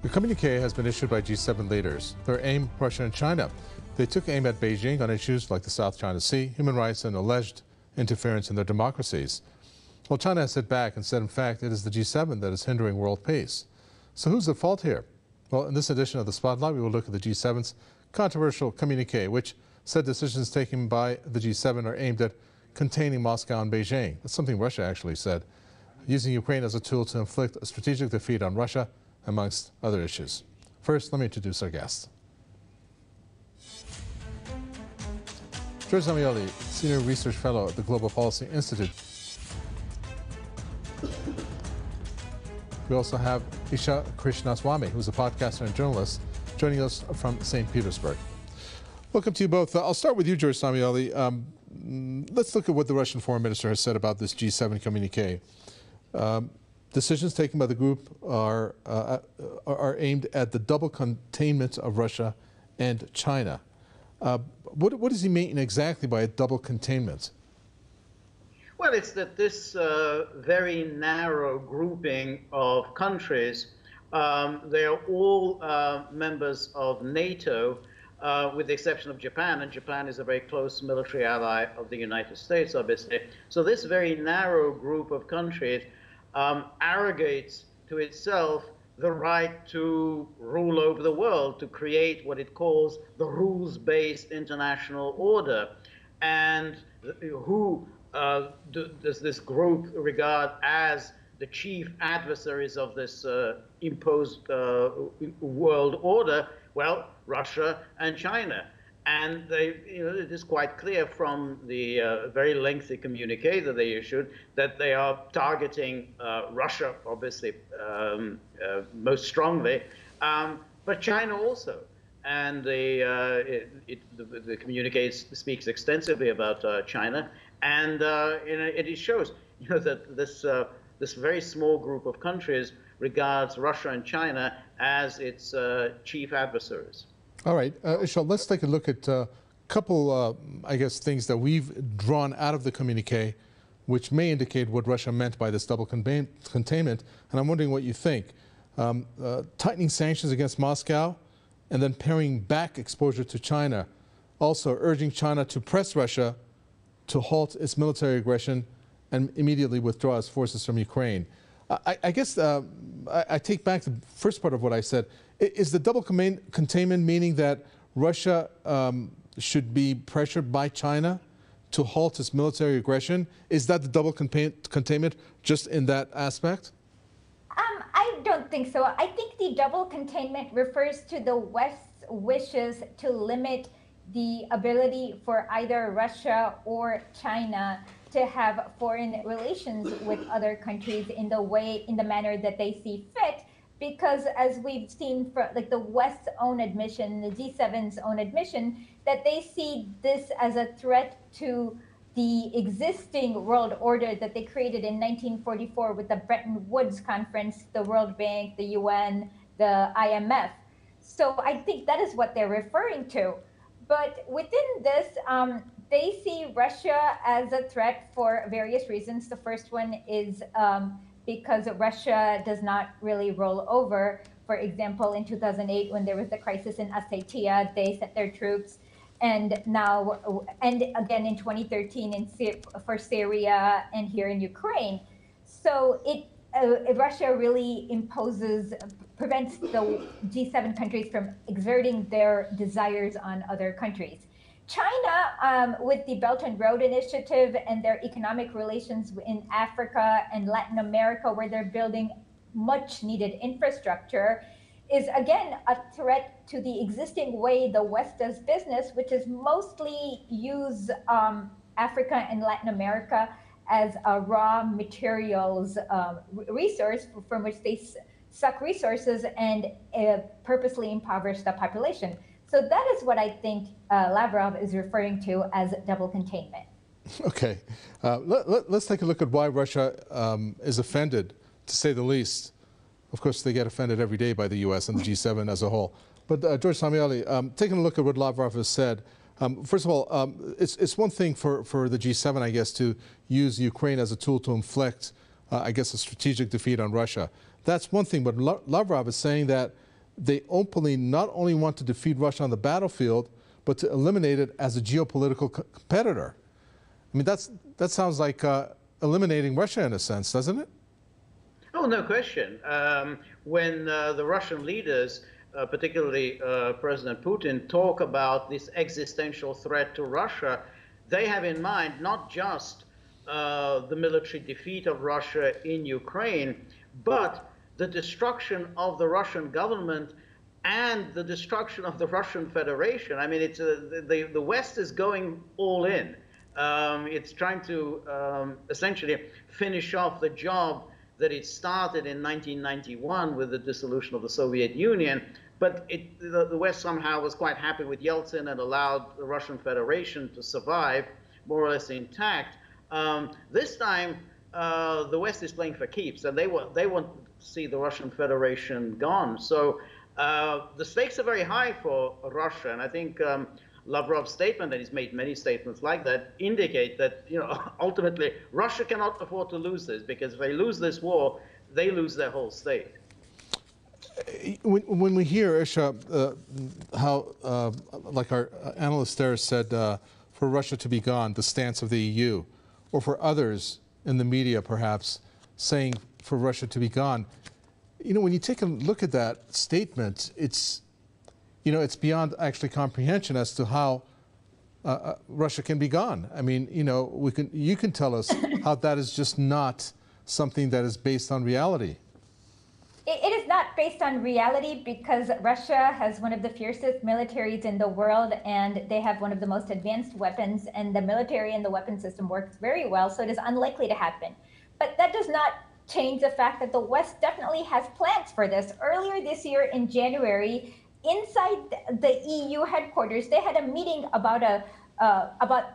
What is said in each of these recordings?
The communique has been issued by G7 leaders. Their aim, Russia and China. They took aim at Beijing on issues like the South China Sea, human rights, and alleged interference in their democracies. Well, China has hit back and said, in fact, it is the G7 that is hindering world peace. So who's at fault here? Well, in this edition of the Spotlight, we will look at the G7's controversial communique, which said decisions taken by the G7 are aimed at containing Moscow and Beijing. That's something Russia actually said, using Ukraine as a tool to inflict a strategic defeat on Russia, amongst other issues. First, let me introduce our guest. George Zamioli, Senior Research Fellow at the Global Policy Institute. We also have Esha Krishnaswamy, who's a podcaster and journalist, joining us from St. Petersburg. Welcome to you both. I'll start with you, George Zamioli. Let's look at what the Russian foreign minister has said about this G7 communique. Decisions taken by the group are aimed at the double containment of Russia and China. What does he mean exactly by a double containment? Well, it's that this very narrow grouping of countries, they are all members of NATO, with the exception of Japan, and Japan is a very close military ally of the United States, obviously. So this very narrow group of countries arrogates to itself the right to rule over the world, to create what it calls the rules-based international order. And who does this group regard as the chief adversaries of this imposed world order? Well, Russia and China. And it is quite clear from the very lengthy communique that they issued that they are targeting Russia, obviously, most strongly, but China also. And the communique speaks extensively about China, and it shows that this very small group of countries regards Russia and China as its chief adversaries. All right, Esha, let's take a look at a couple, I guess, things that we've drawn out of the communique, which may indicate what Russia meant by this double containment. And I'm wondering what you think. Tightening sanctions against Moscow and then paring back exposure to China. Also urging China to press Russia to halt its military aggression and immediately withdraw its forces from Ukraine. I guess I take back the first part of what I said. Is the double containment meaning that Russia should be pressured by China to halt its military aggression? Is that the double containment just in that aspect? I don't think so. I think the double containment refers to the West's wishes to limit the ability for either Russia or China to have foreign relations with other countries in the manner that they see fit. Because as we've seen from the West's own admission, the G7's own admission, that they see this as a threat to the existing world order that they created in 1944 with the Bretton Woods Conference, the World Bank, the UN, the IMF. So I think that is what they're referring to. But within this, they see Russia as a threat for various reasons. The first one is because Russia does not really roll over. For example, in 2008, when there was the crisis in Ossetia, they sent their troops. And now, and again in 2013 for Syria and here in Ukraine. So Russia really prevents the G7 countries from exerting their desires on other countries. China, with the Belt and Road Initiative and their economic relations in Africa and Latin America, where they're building much needed infrastructure, is again a threat to the existing way the West does business, which is mostly use Africa and Latin America as a raw materials resource from which they suck resources and purposely impoverish the population. So that is what I think Lavrov is referring to as double containment. Okay. Let's take a look at why Russia is offended, to say the least. Of course, they get offended every day by the U.S. and the G7 as a whole. But George Zamioli, taking a look at what Lavrov has said, first of all, it's one thing for the G7, I guess, to use Ukraine as a tool to inflict, I guess, a strategic defeat on Russia. That's one thing. But Lavrov is saying that they openly not only want to defeat Russia on the battlefield, but to eliminate it as a geopolitical competitor. I mean, that sounds like eliminating Russia in a sense, doesn't it? Oh, no question. When the Russian leaders, particularly President Putin, talk about this existential threat to Russia, they have in mind not just the military defeat of Russia in Ukraine, but the destruction of the Russian government and the destruction of the Russian Federation. I mean, it's the West is going all in. It's trying to essentially finish off the job that it started in 1991 with the dissolution of the Soviet Union. But the West somehow was quite happy with Yeltsin and allowed the Russian Federation to survive more or less intact. This time, the West is playing for keeps, and they want to see the Russian Federation gone. So the stakes are very high for Russia, and I think Lavrov's statement, and he's made many statements like that, indicate that, you know, ultimately Russia cannot afford to lose this, because if they lose this war, they lose their whole state. When we hear, Esha, how, like our analyst there said, for Russia to be gone, the stance of the EU, or for others in the media perhaps saying for Russia to be gone, you know, when you take a look at that statement, it's, you know, it's beyond actually comprehension as to how Russia can be gone. I mean, you know, you can tell us how that is just not something that is based on reality. It is not based on reality because Russia has one of the fiercest militaries in the world, and they have one of the most advanced weapons, and the military and the weapon system works very well, so it is unlikely to happen. But that does not change the fact that the West definitely has plans for this. Earlier this year in January, inside the EU headquarters, they had a meeting about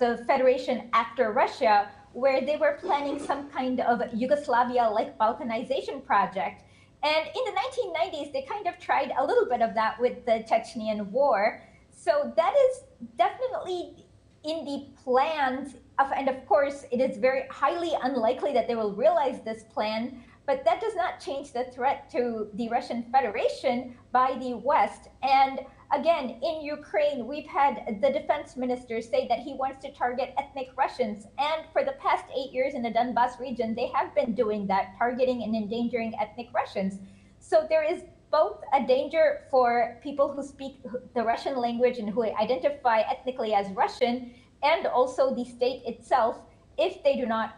the Federation after Russia, where they were planning some kind of Yugoslavia-like Balkanization project. And in the 1990s, they kind of tried a little bit of that with the Chechenian War. So that is definitely in the plans of, and of course, it is very highly unlikely that they will realize this plan, but that does not change the threat to the Russian Federation by the West. And again, in Ukraine, we've had the defense minister say that he wants to target ethnic Russians. And for the past 8 years in the Donbas region, they have been doing that, targeting and endangering ethnic Russians. So there is both a danger for people who speak the Russian language and who identify ethnically as Russian, and also the state itself, if they do not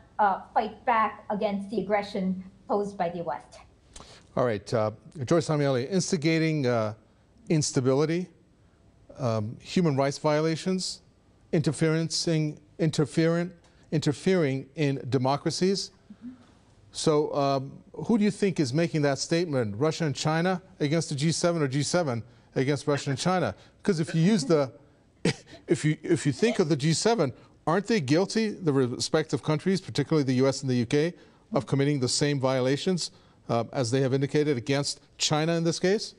fight back against the aggression posed by the West. All right, Joyce Amieli, instigating instability, human rights violations, interfering in democracies. So who do you think is making that statement? Russia and China against the G7, or G7 against Russia and China? Because if you use the, if you think of the G7, aren't they guilty, the respective countries, particularly the US and the UK, of committing the same violations as they have indicated against China in this case?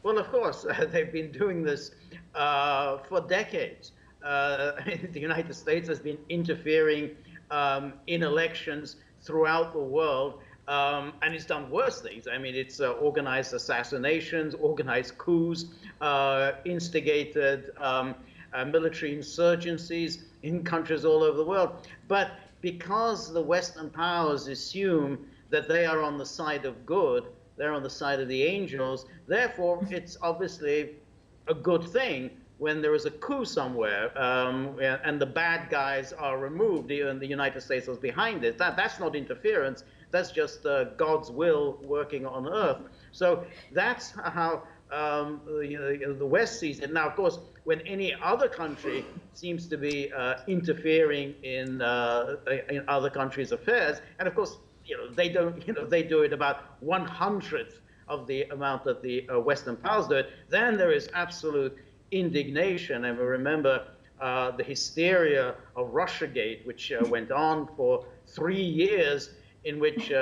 Well, of course, they've been doing this for decades. The United States has been interfering in elections throughout the world, and it's done worse things. I mean, it's organized assassinations, organized coups, instigated military insurgencies in countries all over the world. But because the Western powers assume that they are on the side of good, they're on the side of the angels, therefore it's obviously a good thing when there is a coup somewhere and the bad guys are removed and the United States is behind it. That's not interference, that's just God's will working on earth. So that's how the West sees it. Now, of course, when any other country seems to be interfering in other countries' affairs, and of course, they don't, they do it about 1/100th of the amount that the Western powers do it, then there is absolute indignation. And we remember the hysteria of Russiagate, which went on for 3 years, in which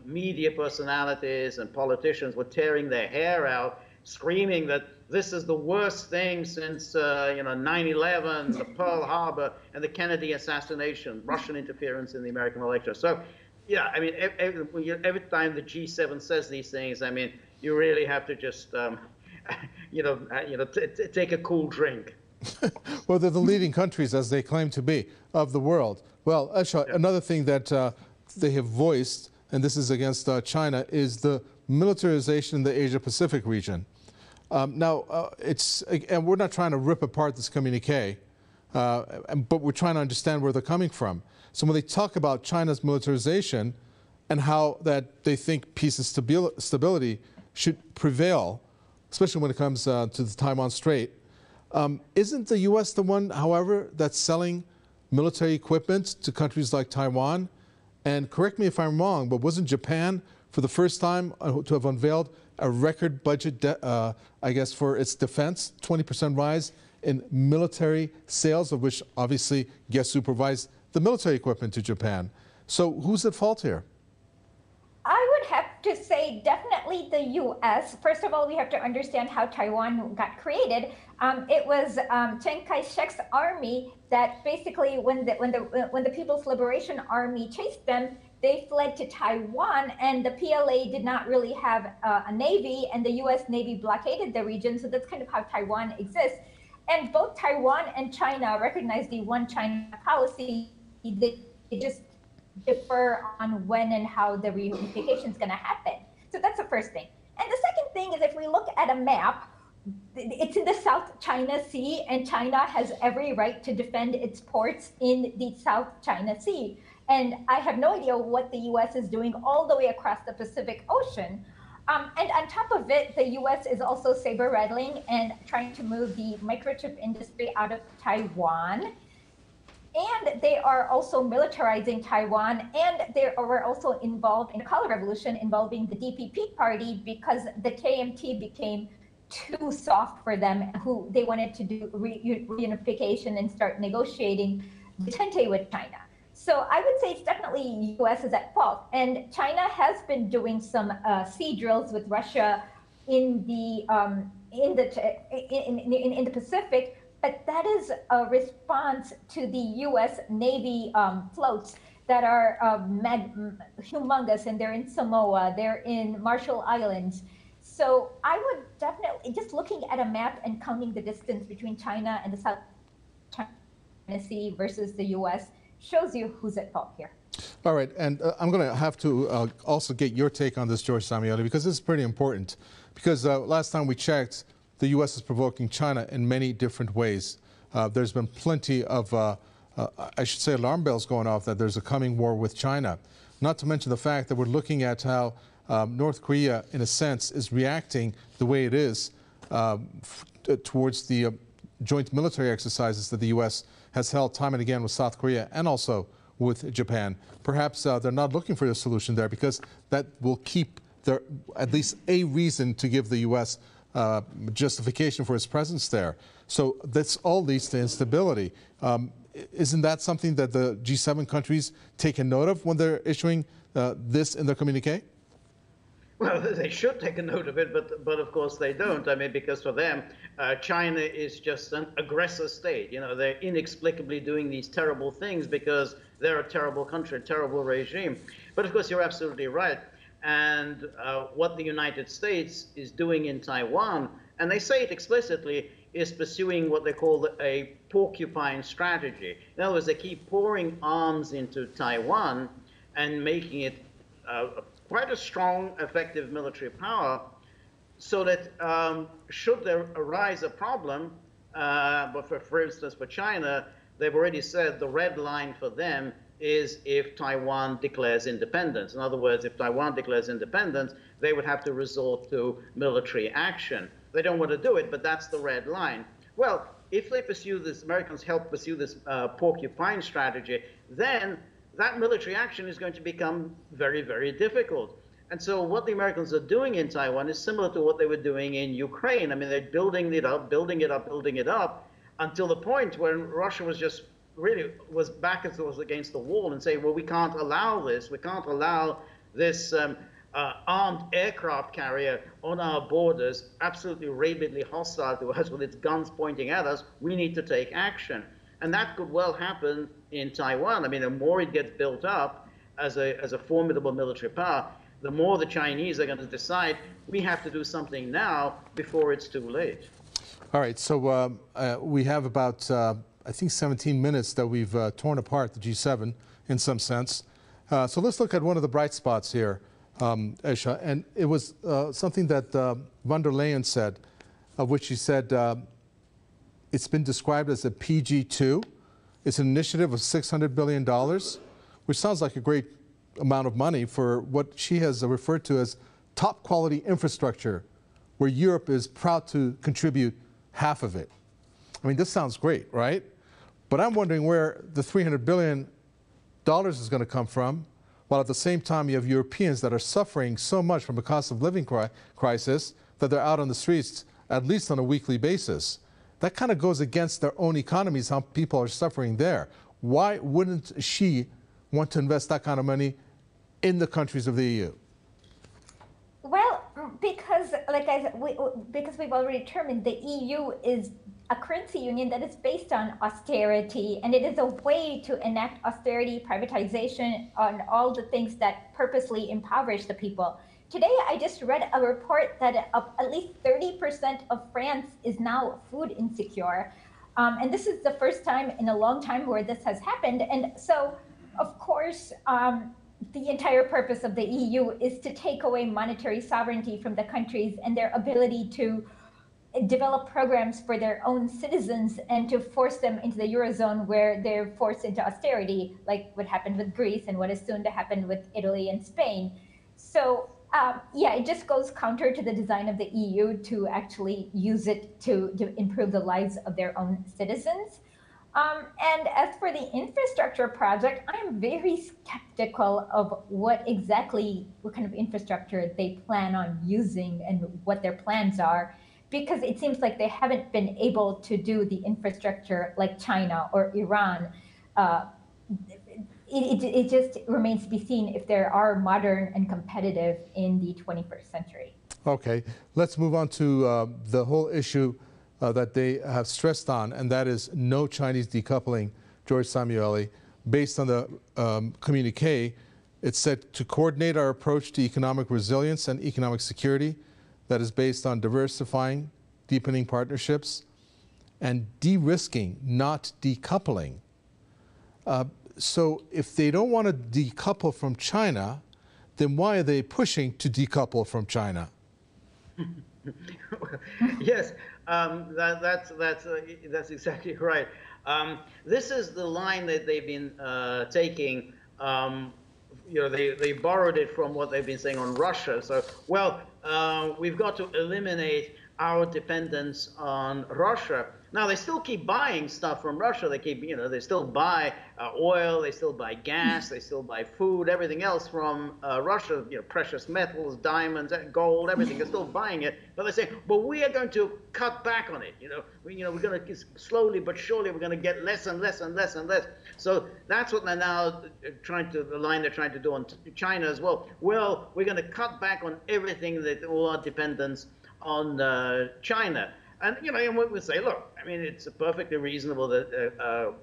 media personalities and politicians were tearing their hair out, screaming that this is the worst thing since 9/11, the Pearl Harbor, and the Kennedy assassination, Russian interference in the American election. So, yeah, I mean, every time the G7 says these things, I mean, you really have to just take a cool drink. Well, they're the leading countries, as they claim to be, of the world. Well, Esha, Yeah. another thing that they have voiced, and this is against China, is the militarization in the Asia-Pacific region. And we're not trying to rip apart this communique, but we're trying to understand where they're coming from. So when they talk about China's militarization and how that they think peace and stability should prevail, especially when it comes to the Taiwan Strait, isn't the U.S. the one, however, that's selling military equipment to countries like Taiwan? And correct me if I'm wrong, but wasn't Japan, for the first time, to have unveiled a record budget, I guess, for its defense, 20% rise in military sales, of which obviously guess who provides the military equipment to Japan? So who's at fault here? I would have to say definitely the U.S. First of all, we have to understand how Taiwan got created. It was Chiang Kai-shek's army that basically, when the People's Liberation Army chased them, they fled to Taiwan, and the PLA did not really have a navy, and the U.S. Navy blockaded the region. So that's kind of how Taiwan exists. And both Taiwan and China recognize the one China policy. They just differ on when and how the reunification is going to happen. So that's the first thing. And the second thing is, if we look at a map, it's in the South China Sea, and China has every right to defend its ports in the South China Sea. And I have no idea what the US is doing all the way across the Pacific Ocean. And on top of it, the US is also saber rattling and trying to move the microchip industry out of Taiwan. And they are also militarizing Taiwan, and they were also involved in the Color Revolution involving the DPP party because the KMT became too soft for them, who they wanted to do reunification and start negotiating the Tente with China. So I would say it's definitely U.S. is at fault, and China has been doing some sea drills with Russia in the Pacific. But that is a response to the U.S. Navy floats that are humongous, and they're in Samoa, they're in Marshall Islands. So I would definitely, just looking at a map and counting the distance between China and the South China Sea versus the U.S. shows you who's at fault here. All right, and I'm going to have to also get your take on this, George Samioli, because this is pretty important. Because last time we checked, the U.S. is provoking China in many different ways. There's been plenty of, I should say, alarm bells going off that there's a coming war with China. Not to mention the fact that we're looking at how North Korea, in a sense, is reacting the way it is towards the joint military exercises that the U.S. has held time and again with South Korea and also with Japan. Perhaps they're not looking for a solution there because that will keep there at least a reason to give the U.S. Justification for its presence there. So this all leads to instability. Isn't that something that the G7 countries take a note of when they're issuing this in their communique? Well, they should take a note of it, but of course they don't. I mean, because for them, China is just an aggressor state. You know, they're inexplicably doing these terrible things because they're a terrible country, a terrible regime. But of course, you're absolutely right. And what the United States is doing in Taiwan, and they say it explicitly, is pursuing what they call a porcupine strategy. In other words, they keep pouring arms into Taiwan and making it quite a strong, effective military power, so that should there arise a problem, but for instance, for China, they've already said the red line for them is if Taiwan declares independence. In other words, if Taiwan declares independence, they would have to resort to military action. They don't want to do it, but that's the red line. Well, if they pursue this, Americans help pursue this porcupine strategy, then that military action is going to become very, very difficult. And so what the Americans are doing in Taiwan is similar to what they were doing in Ukraine. I mean, they're building it up, building it up, building it up, until the point when Russia was just really was back against the wall and saying, well, we can't allow this. We can't allow this armed aircraft carrier on our borders, absolutely rabidly hostile to us with its guns pointing at us. We need to take action. And that could well happen in Taiwan. I mean, the more it gets built up as a formidable military power, the more the Chinese are going to decide we have to do something now before it's too late. All right, so we have about, I think, 17 minutes that we've torn apart the G7 in some sense. So let's look at one of the bright spots here, Esha, and it was something that von der Leyen said, of which she said it's been described as a PG2. It's an initiative of $600 billion, which sounds like a great amount of money for what she has referred to as top quality infrastructure, where Europe is proud to contribute half of it. I mean, this sounds great, right? But I'm wondering where the $300 billion is going to come from, while at the same time you have Europeans that are suffering so much from a cost of living crisis that they're out on the streets at least on a weekly basis. That kind of goes against their own economies, how people are suffering there. Why wouldn't she want to invest that kind of money in the countries of the EU? Well, because, like I said, because we've already determined the EU is a currency union that is based on austerity, and it is a way to enact austerity, privatization, on all the things that purposely impoverish the people. Today, I just read a report that at least 30% of France is now food insecure. And this is the first time in a long time where this has happened. And so, of course, the entire purpose of the EU is to take away monetary sovereignty from the countries and their ability to develop programs for their own citizens and to force them into the Eurozone where they're forced into austerity, like what happened with Greece and what is soon to happen with Italy and Spain. So yeah, it just goes counter to the design of the EU to actually use it to improve the lives of their own citizens. And as for the infrastructure project, I am very skeptical of what kind of infrastructure they plan on using and what their plans are, because it seems like they haven't been able to do the infrastructure like China or Iran. It just remains to be seen if they are modern and competitive in the 21st century. Okay, let's move on to the whole issue that they have stressed on, and that is no Chinese decoupling, George Samueli. Based on the communique, it said to coordinate our approach to economic resilience and economic security that is based on diversifying, deepening partnerships, and de-risking, not decoupling. So if they don't want to decouple from China, then why are they pushing to decouple from China? Yes, that's exactly right. This is the line that they've been taking. You know, they borrowed it from what they've been saying on Russia. So, well, we've got to eliminate our dependence on Russia. Now, they still keep buying stuff from Russia. They keep, you know, they still buy oil, they still buy gas, they still buy food, everything else from Russia, you know, precious metals, diamonds, gold, everything. They're still buying it. But they say, well, we are going to cut back on it. You know, we're going to slowly but surely, we're going to get less and less and less and less. So that's what they're now the line they're trying to do on China as well. Well, we're going to cut back on everything, that all our dependence on China. And, you know, and we would say, look, I mean, it's perfectly reasonable that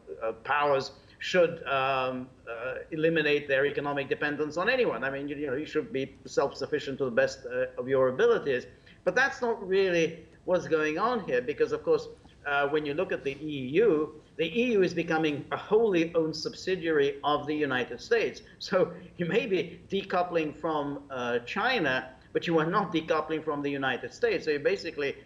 powers should eliminate their economic dependence on anyone. I mean, you know, you should be self-sufficient to the best of your abilities. But that's not really what's going on here, because, of course, when you look at the EU is becoming a wholly owned subsidiary of the United States. So you may be decoupling from China, but you are not decoupling from the United States. So you basically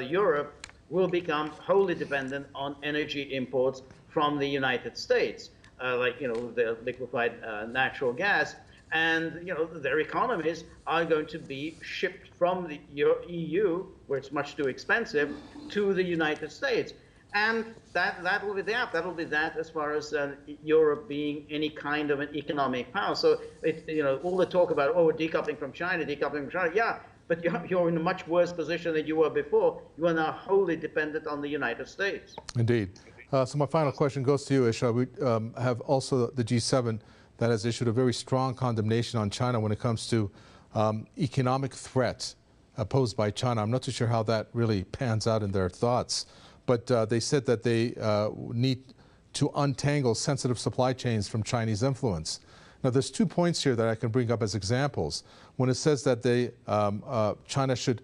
Europe will become wholly dependent on energy imports from the United States, like, you know, the liquefied natural gas. And, you know, their economies are going to be shipped from the EU, where it's much too expensive, to the United States. And that will be that. That will be that as far as Europe being any kind of an economic power. So, you know, all the talk about, oh, we're decoupling from China, yeah, but you're in a much worse position than you were before. You are now wholly dependent on the United States. Indeed. So my final question goes to you, Esha. We have also the G7 that has issued a very strong condemnation on China when it comes to economic threat posed by China. I'm not too sure how that really pans out in their thoughts, but they said that they need to untangle sensitive supply chains from Chinese influence. Now, there's 2 points here that I can bring up as examples. When it says that China should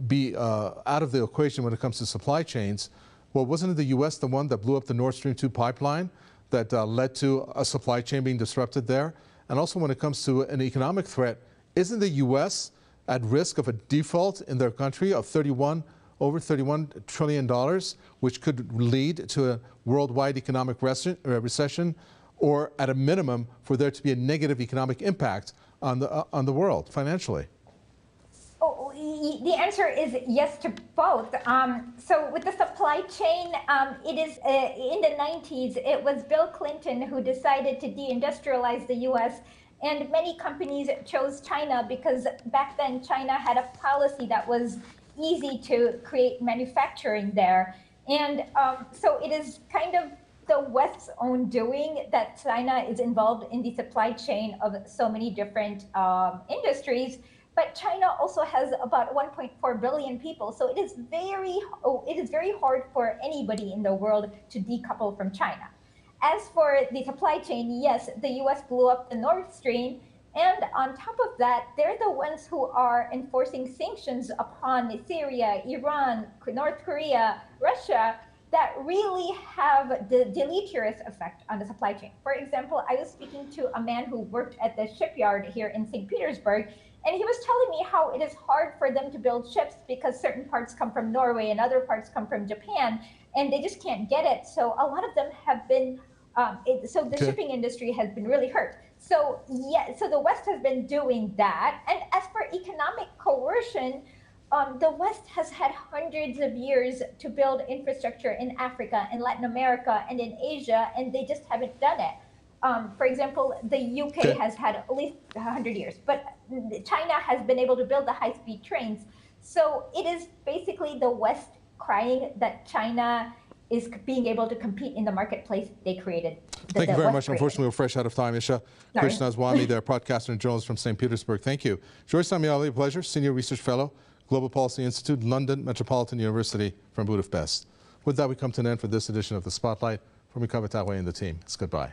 be out of the equation when it comes to supply chains, well, wasn't it the U.S. the one that blew up the Nord Stream 2 pipeline that led to a supply chain being disrupted there? And also when it comes to an economic threat, isn't the U.S. at risk of a default in their country of over $31 trillion, which could lead to a worldwide economic recession, or at a minimum for there to be a negative economic impact on the world financially? Oh, the answer is yes to both. So with the supply chain, it is in the 90s, it was Bill Clinton who decided to deindustrialize the US, and many companies chose China because back then China had a policy that was easy to create manufacturing there. And so it is kind of the West's own doing that China is involved in the supply chain of so many different industries. But China also has about 1.4 billion people, so it is very hard for anybody in the world to decouple from China. As for the supply chain, yes, the US blew up the Nord Stream, and on top of that, they're the ones who are enforcing sanctions upon Syria, Iran, North Korea, Russia, that really have the deleterious effect on the supply chain. For example, I was speaking to a man who worked at the shipyard here in St. Petersburg, and he was telling me how it is hard for them to build ships because certain parts come from Norway and other parts come from Japan, and they just can't get it. So a lot of them have been, so the shipping industry has been really hurt. So yeah, so the West has been doing that. And as for economic coercion, the West has had hundreds of years to build infrastructure in Africa, in Latin America, and in Asia, and they just haven't done it. For example, the UK has had at least 100 years, but China has been able to build the high-speed trains. So it is basically the West crying that China is being able to compete in the marketplace they created. Thank you very much. Unfortunately, we're fresh out of time. Isha Krishnaswamy, their podcaster and journalist from St. Petersburg. Thank you. Joyce Samiali, a pleasure. Senior Research Fellow, Global Policy Institute, London Metropolitan University from Budapest. With that, we come to an end for this edition of The Spotlight. From Mikava Tawe and the team, it's goodbye.